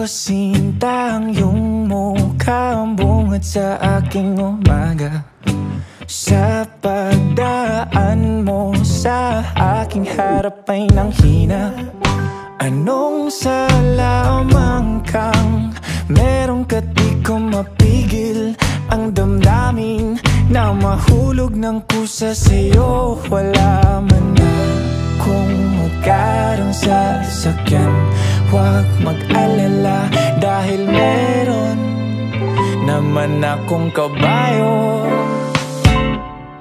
ko sinta ang iyong mukha, ang bungad sa aking umaga. Sa pagdaan mo sa aking harap ay nanghina. Anong sa lamang kang merong ka di ko mapigil ang damdamin na mahulog ng kusa sa'yo. Wala man na kung magkaroon sa sasakyan, huwag mag-alala dahil meron naman akong kabayo.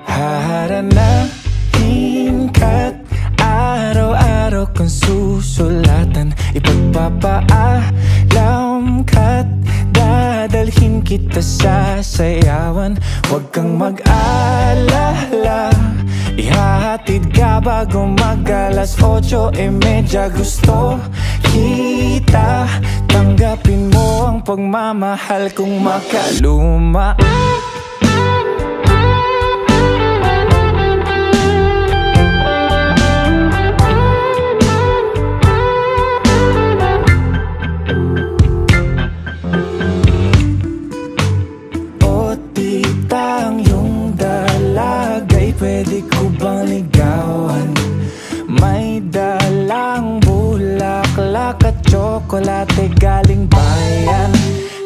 Haharanahin ka't araw-araw kong susulatan, ipagpapaalam ka't dadalhin kita sa sayawan. Huwag kang mag-alala, ihahatid ka bago mag-alas 8:30. Gusto kita, tanggapin mo ang pagmamahal kong makaluma. Pwede ko bang ligawan? May dalang bulaklak at tsokolate galing bayan.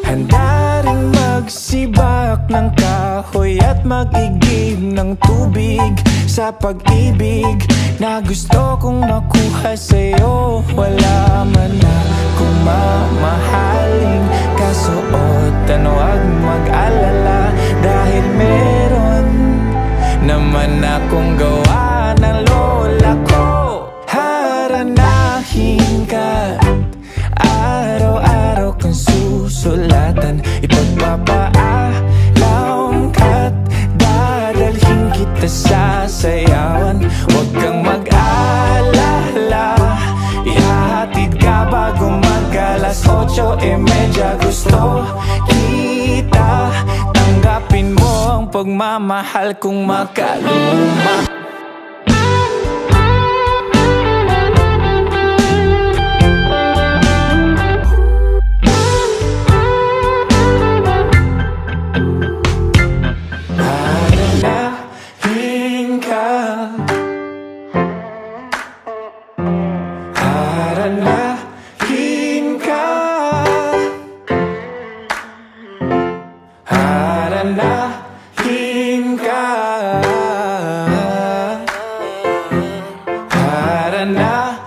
Handa rin magsibak ng kahoy at mag-igib ng tubig sa pag-ibig na gusto kong makuha sa'yo. Wala man na kung mamahaling kasuotan, huwag mag-alala dahil meron naman akong gawa ng lola ko. Haranahin ka, araw-araw kang susulatan, ipagpapaalam ka't dadalhin kita sa sayawan. Huwag kang mag-alala, ihahatid ka bago mag-alas 8:30. Gusto kita, tanggapin mo ang pagmamahal kong makaluma. Haranahin ka, haranahin ka, haranahin ka, haranahin.